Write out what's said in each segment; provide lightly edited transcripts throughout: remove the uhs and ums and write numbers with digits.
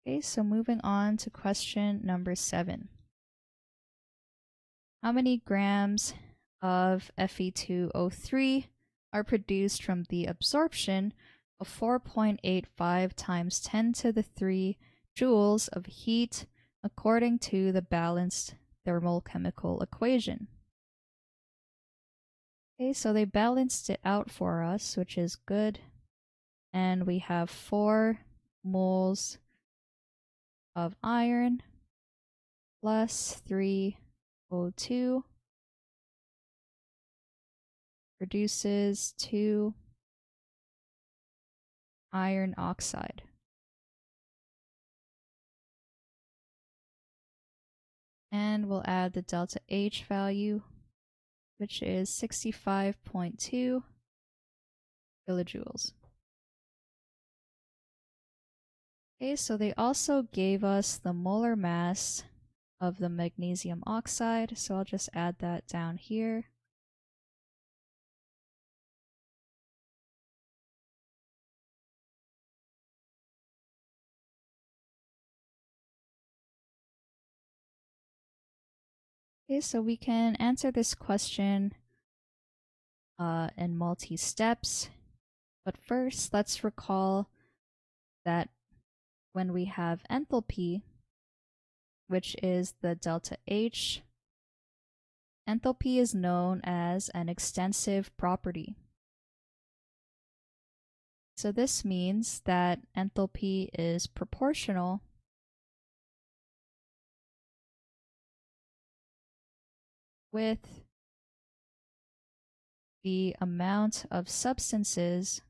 Okay, so moving on to question number 7. How many grams of Fe2O3 are produced from the absorption of 4.85 times 10 to the 3 joules of heat according to the balanced thermochemical equation? Okay, so they balanced it out for us, which is good. And we have 4 moles of iron plus 3 O2 produces 2 iron oxide. And we'll add the delta H value, which is 65.2 kilojoules. Okay, so they also gave us the molar mass of the magnesium oxide, so I'll just add that down here. Okay, so we can answer this question in multi-steps. But first, let's recall that when we have enthalpy, which is the delta H, enthalpy is known as an extensive property. So this means that enthalpy is proportional with the amount of substances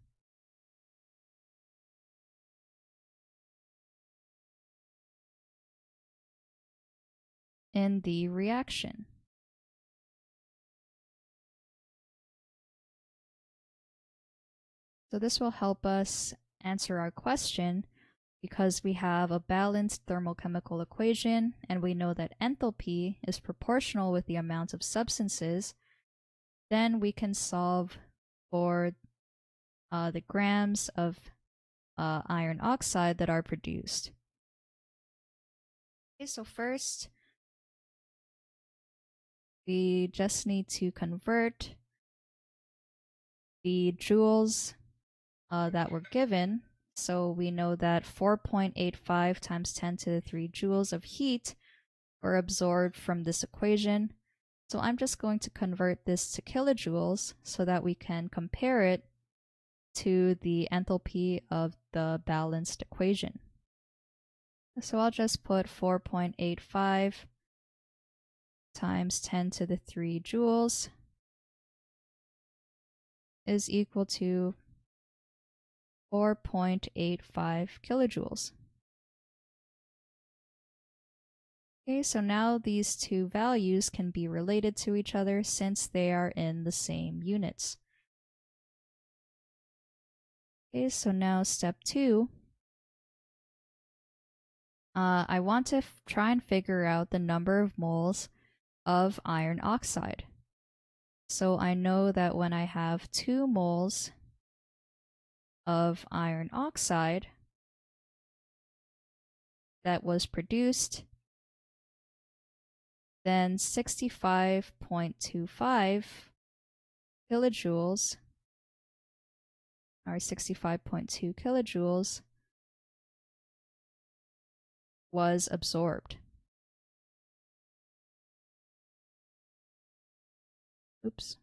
in the reaction. So this will help us answer our question because we have a balanced thermochemical equation and we know that enthalpy is proportional with the amount of substances. Then we can solve for the grams of iron oxide that are produced. Okay, so first, we just need to convert the joules that were given. So we know that 4.85 times 10 to the 3 joules of heat were absorbed from this equation. So I'm just going to convert this to kilojoules so that we can compare it to the enthalpy of the balanced equation. So I'll just put 4.85 times 10 to the 3 joules is equal to 4.85 kilojoules. Okay, so now these two values can be related to each other since they are in the same units. Okay, so now step 2. I want to try and figure out the number of moles of iron oxide. So I know that when I have 2 moles of iron oxide that was produced, then 65.25 kilojoules, or 65.2 kilojoules, was absorbed. Oops,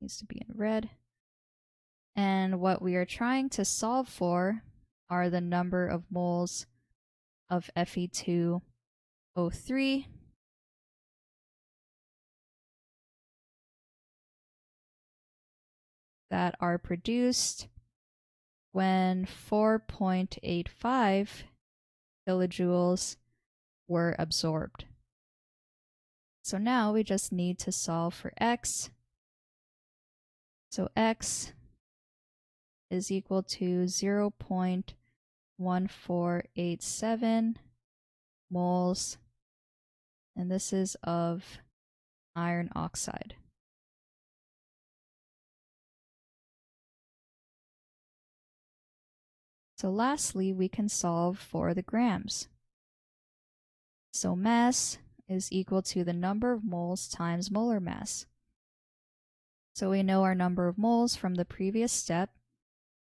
needs to be in red. And what we are trying to solve for are the number of moles of Fe2O3 that are produced when 4.85 kilojoules were absorbed. So now we just need to solve for x. So x is equal to 0.1487 moles, and this is of iron oxide. So lastly, we can solve for the grams. So mass is equal to the number of moles times molar mass. So we know our number of moles from the previous step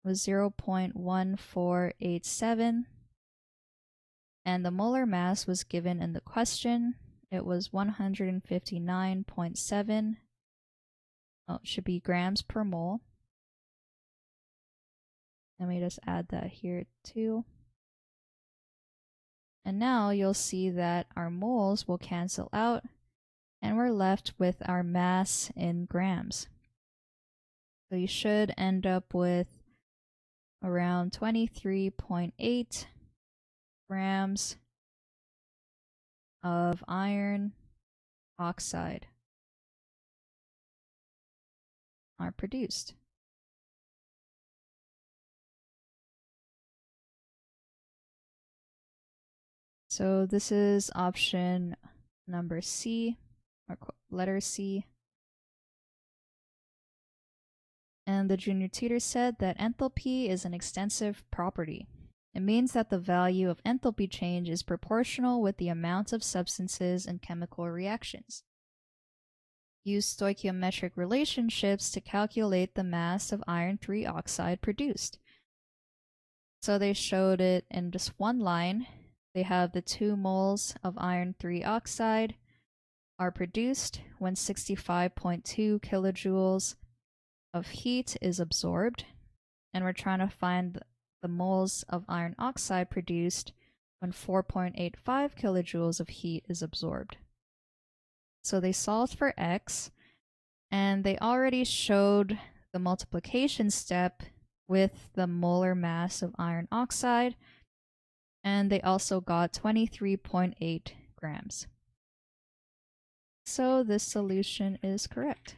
was 0.1487, and the molar mass was given in the question. It was 159.7. Oh, it should be grams per mole. Let me just add that here too. And now you'll see that our moles will cancel out, and we're left with our mass in grams. So you should end up with around 23.8 grams of iron oxide are produced. So this is option number C, or letter C. And the junior tutor said that enthalpy is an extensive property. It means that the value of enthalpy change is proportional with the amount of substances in chemical reactions. Use stoichiometric relationships to calculate the mass of iron 3 oxide produced. So they showed it in just one line. They have the 2 moles of iron 3 oxide are produced when 65.2 kilojoules of heat is absorbed, and we're trying to find the moles of iron oxide produced when 4.85 kilojoules of heat is absorbed. So they solved for x, and they already showed the multiplication step with the molar mass of iron oxide, and they also got 23.8 grams. So this solution is correct.